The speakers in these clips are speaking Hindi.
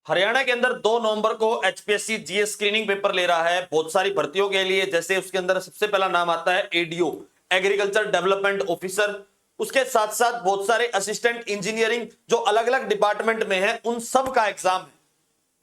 हरियाणा के अंदर 2 नवंबर को एचपीएससी जीएस स्क्रीनिंग पेपर ले रहा है बहुत सारी भर्तियों के लिए। जैसे उसके अंदर सबसे पहला नाम आता है एडीओ, एग्रीकल्चर डेवलपमेंट ऑफिसर। उसके साथ साथ बहुत सारे असिस्टेंट इंजीनियरिंग जो अलग अलग डिपार्टमेंट में है, उन सब का एग्जाम है।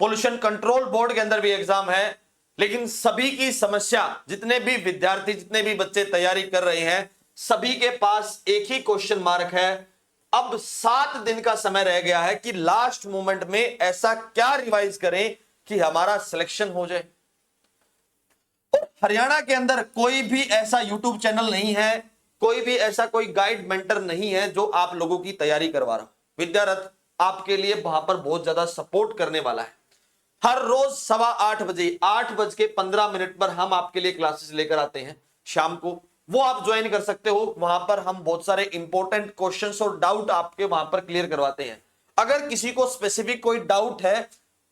पोल्यूशन कंट्रोल बोर्ड के अंदर भी एग्जाम है। लेकिन सभी की समस्या, जितने भी विद्यार्थी, जितने भी बच्चे तैयारी कर रहे हैं, सभी के पास एक ही क्वेश्चन मार्क है। अब 7 दिन का समय रह गया है कि लास्ट मोमेंट में ऐसा क्या रिवाइज करें कि हमारा सिलेक्शन हो जाए। और हरियाणा के अंदर कोई भी ऐसा यूट्यूब चैनल नहीं है, कोई भी ऐसा कोई गाइड मेंटर नहीं है जो आप लोगों की तैयारी करवा रहा। विद्यारथ आपके लिए वहां पर बहुत ज्यादा सपोर्ट करने वाला है। हर रोज 8:15 बजे 8:15 पर हम आपके लिए क्लासेस लेकर आते हैं शाम को। वो आप ज्वाइन कर सकते हो। वहां पर हम बहुत सारे इंपॉर्टेंट क्वेश्चंस और डाउट आपके वहां पर क्लियर करवाते हैं। अगर किसी को स्पेसिफिक कोई डाउट है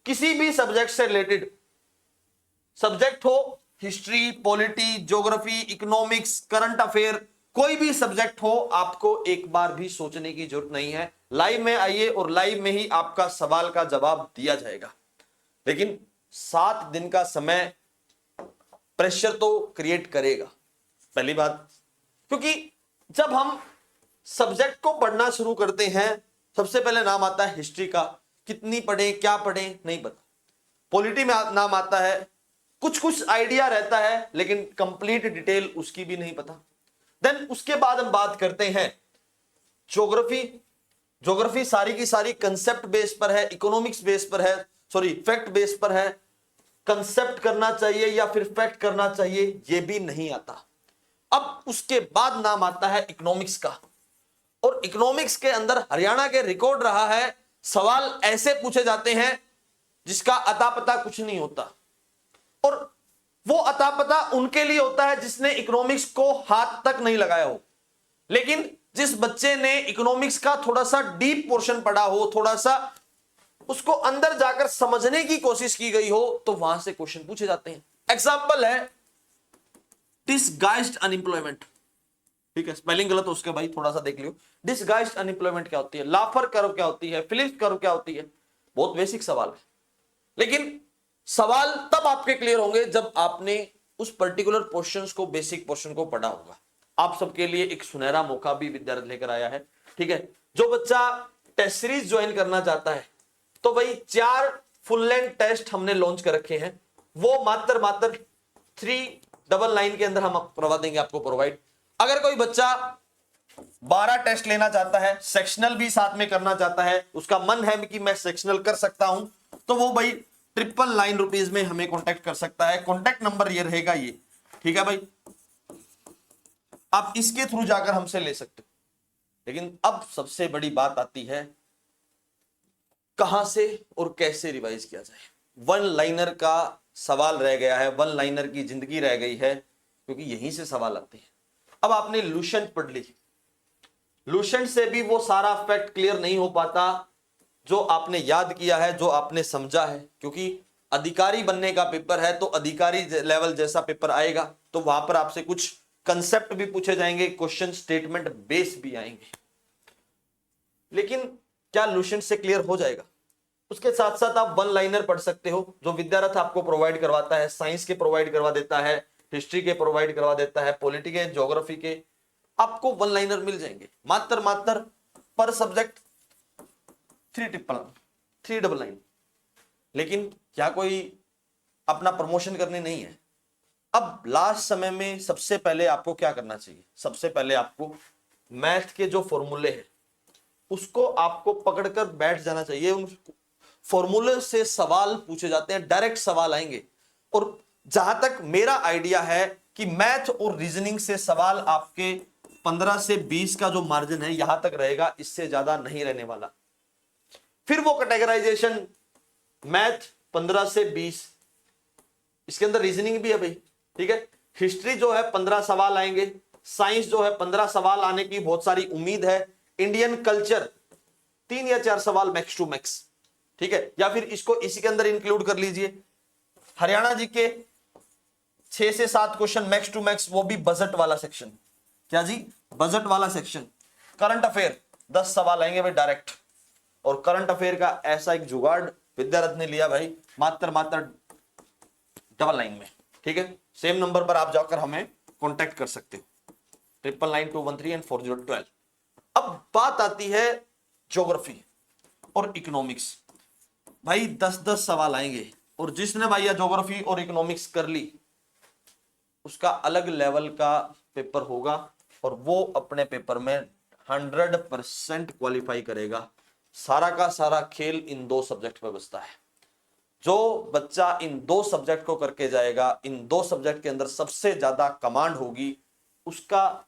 किसी भी सब्जेक्ट से रिलेटेड, सब्जेक्ट हो history, polity, geography, economics, current affair, कोई भी सब्जेक्ट हो, आपको एक बार भी सोचने की जरूरत नहीं है। लाइव में आइए और लाइव में ही आपका सवाल का जवाब दिया जाएगा। लेकिन 7 दिन का समय प्रेशर तो क्रिएट करेगा, पहली बात। क्योंकि जब हम सब्जेक्ट को पढ़ना शुरू करते हैं, सबसे पहले नाम आता है हिस्ट्री का, कितनी पढ़े, क्या पढ़े, नहीं पता। पॉलिटी में नाम आता है, कुछ कुछ आइडिया रहता है लेकिन कंप्लीट डिटेल उसकी भी नहीं पता। देन उसके बाद हम बात करते हैं ज्योग्राफी। ज्योग्राफी सारी की सारी कंसेप्ट बेस पर है, इकोनॉमिक्स बेस पर है, सॉरी फैक्ट बेस पर है। कंसेप्ट करना चाहिए या फिर फैक्ट करना चाहिए, यह भी नहीं आता। अब उसके बाद नाम आता है इकोनॉमिक्स का। और इकोनॉमिक्स के अंदर हरियाणा के रिकॉर्ड रहा है, सवाल ऐसे पूछे जाते हैं जिसका अता पता कुछ नहीं होता। और वो अता पता उनके लिए होता है जिसने इकोनॉमिक्स को हाथ तक नहीं लगाया हो। लेकिन जिस बच्चे ने इकोनॉमिक्स का थोड़ा सा डीप पोर्शन पढ़ा हो, थोड़ा सा उसको अंदर जाकर समझने की कोशिश की गई हो, तो वहां से क्वेश्चन पूछे जाते हैं। एग्जाम्पल है डिसगाइज्ड अनएम्प्लॉयमेंट। ठीक है, स्पेलिंग गलत हो उसके भाई, थोड़ा सा देख लियो। डिसगाइज्ड अनएम्प्लॉयमेंट क्या होती है, लाफर कर्व क्या होती है, फिलिप्स कर्व क्या होती है। बहुत बेसिक सवाल है, लेकिन सवाल तब आपके क्लियर होंगे जब आपने उस पर्टिकुलर पोर्शंस को, बेसिक पोर्शन को पढ़ा होगा। आप सबके लिए एक सुनहरा मौका भी विद्यार्थी लेकर आया है। ठीक है, जो बच्चा टेस्ट सीरीज ज्वाइन करना चाहता है, तो भाई 4 फुल लेंथ टेस्ट हमने लॉन्च कर रखे हैं। वो मात्र 399 के अंदर हम करवा देंगे आपको प्रोवाइड। अगर कोई बच्चा 12 टेस्ट लेना चाहता है, सेक्शनल भी साथ में करना चाहता है, उसका मन है कि मैं सेक्शनल कर सकता हूं, तो वो भाई 999 रुपीज में हमें कांटेक्ट कर सकता है। कांटेक्ट नंबर ये रहेगा ये, ठीक है भाई, आप इसके थ्रू जाकर हमसे ले सकते हो। लेकिन अब सबसे बड़ी बात आती है, कहां से और कैसे रिवाइज किया जाए। वन लाइनर का सवाल रह गया है, वन लाइनर की जिंदगी रह गई है, क्योंकि यहीं से सवाल आते हैं। अब आपने लुसेंट पढ़ ली, लुसेंट से भी वो सारा फैक्ट क्लियर नहीं हो पाता जो आपने याद किया है, जो आपने समझा है। क्योंकि अधिकारी बनने का पेपर है, तो अधिकारी लेवल जैसा पेपर आएगा, तो वहां पर आपसे कुछ कंसेप्ट भी पूछे जाएंगे, क्वेश्चन स्टेटमेंट बेस भी आएंगे। लेकिन क्या लुसेंट से क्लियर हो जाएगा? उसके साथ साथ आप वन लाइनर पढ़ सकते हो, जो विद्यारथ आपको प्रोवाइड करवाता है। साइंस के प्रोवाइड करवा देता है, हिस्ट्री के प्रोवाइड करवा देता है, पॉलिटी के, ज्योग्राफी के, आपको वन लाइनर मिल जाएंगे। मात्र पर सब्जेक्ट 399। लेकिन क्या कोई अपना प्रमोशन करने नहीं है? अब लास्ट समय में सबसे पहले आपको क्या करना चाहिए? सबसे पहले आपको मैथ के जो फॉर्मूले हैं उसको आपको पकड़कर बैठ जाना चाहिए। उन फॉर्मूले से सवाल पूछे जाते हैं, डायरेक्ट सवाल आएंगे। और जहां तक मेरा आइडिया है कि मैथ और रीजनिंग से सवाल आपके 15 से 20 का जो मार्जिन है यहां तक रहेगा, इससे ज्यादा नहीं रहने वाला। फिर वो कैटेगराइजेशन मैथ 15 से 20, इसके अंदर रीजनिंग भी है भाई। ठीक है, हिस्ट्री जो है 15 सवाल आएंगे, साइंस जो है 15 सवाल आने की बहुत सारी उम्मीद है, इंडियन कल्चर 3 या 4 सवाल मैक्स टू मैक्स। ठीक है, या फिर इसको इसी के अंदर इंक्लूड कर लीजिए। हरियाणा जी के 6 से 7 क्वेश्चन मैक्स टू मैक्स, वो भी बजट वाला सेक्शन। क्या जी? बजट वाला सेक्शन। करंट अफेयर 10 सवाल आएंगे भाई डायरेक्ट। और करंट अफेयर का ऐसा एक जुगाड़ विद्यारथ ने लिया भाई मात्र डबल 9 में, ठीक है। सेम नंबर पर आप जाकर हमें कांटेक्ट कर सकते हो 999213 एंड 4012। अब बात आती है ज्योग्राफी और इकोनॉमिक्स। भाई 10-10 सवाल आएंगे और जिसने भैया ज्योग्राफी और इकोनॉमिक्स कर ली उसका अलग लेवल का पेपर होगा और वो अपने पेपर में 100% क्वालिफाई करेगा। सारा का सारा खेल इन 2 सब्जेक्ट पे बसता है। जो बच्चा इन 2 सब्जेक्ट को करके जाएगा, इन 2 सब्जेक्ट के अंदर सबसे ज्यादा कमांड होगी, उसका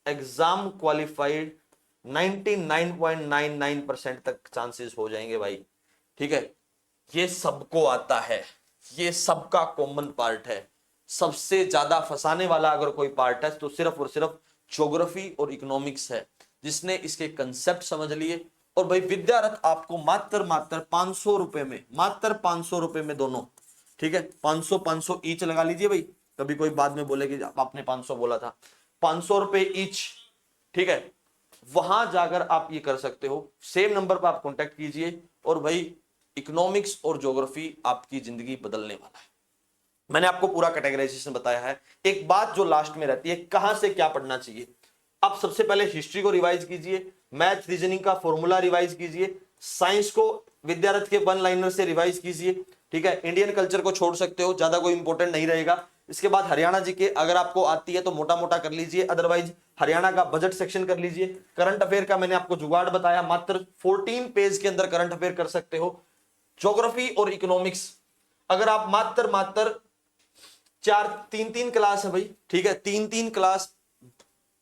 एग्जाम क्वालिफाइड 99.99% तक चांसेस हो जाएंगे भाई, ठीक है। ये सबको आता है, ये सबका कॉमन पार्ट है। सबसे ज्यादा फंसाने वाला अगर कोई पार्ट है तो सिर्फ और सिर्फ ज्योग्राफी और इकोनॉमिक्स है, जिसने इसके कंसेप्ट समझ लिए। और भाई विद्यारथ आपको मात्र 500 रुपए में, मात्र 500 रुपए में दोनों, ठीक है। 500 ईच लगा लीजिए भाई, कभी कोई बाद में बोले कि आपने 500 बोला था। 500 रुपए ईच, ठीक है। वहां जाकर आप ये कर सकते हो। सेम नंबर पर आप कांटेक्ट कीजिए और भाई इकोनॉमिक्स और ज्योग्राफी आपकी जिंदगी बदलने वाला है। मैंने आपको पूरा कैटेगराइजेशन बताया है। एक बात जो लास्ट में रहती है, कहां से क्या पढ़ना चाहिए। आप सबसे पहले हिस्ट्री को रिवाइज कीजिए, मैथ रीजनिंग का फॉर्मूला रिवाइज कीजिए, साइंस को विद्यारथ के 1 लाइनर से रिवाइज कीजिए, ठीक है। इंडियन कल्चर को छोड़ सकते हो, ज्यादा कोई इंपॉर्टेंट नहीं रहेगा। इसके बाद हरियाणा जी के अगर आपको आती है तो मोटा मोटा कर लीजिए, अदरवाइज हरियाणा का बजट सेक्शन कर लीजिए। करंट अफेयर का मैंने आपको जुगाड़ बताया, मात्र 14 पेज के अंदर करंट अफेयर कर सकते हो। ज्योग्राफी और इकोनॉमिक्स अगर आप मात्र 3-3 क्लास है भाई, ठीक है, 3-3 क्लास,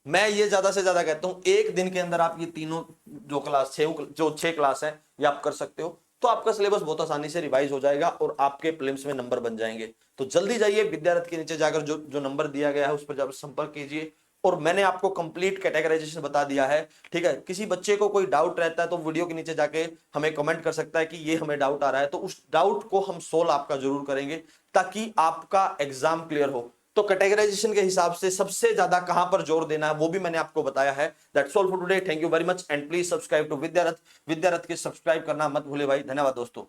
मैं ये ज्यादा से ज्यादा कहता हूं एक दिन के अंदर आप ये तीनों जो क्लास 6 क्लास है ये आप कर सकते हो, तो आपका सिलेबस बहुत आसानी से रिवाइज हो जाएगा और आपके प्रीलिम्स में नंबर बन जाएंगे। तो जल्दी जाइए, विद्यारथ के नीचे जाकर जो नंबर दिया गया है उस पर जाकर संपर्क कीजिए। और मैंने आपको कंप्लीट कैटेगराइजेशन बता दिया है, ठीक है। किसी बच्चे को कोई डाउट रहता है तो वीडियो के नीचे जाके हमें कमेंट कर सकता है कि ये हमें डाउट आ रहा है, तो उस डाउट को हम सोल्व आपका जरूर करेंगे ताकि आपका एग्जाम क्लियर हो। तो कैटेगराइजेशन के हिसाब से सबसे ज्यादा कहां पर जोर देना है वो भी मैंने आपको बताया है। That's all for today, thank you very much and please subscribe to Vidyarath. Vidyarath के सब्सक्राइब करना मत भूले भाई। धन्यवाद दोस्तों।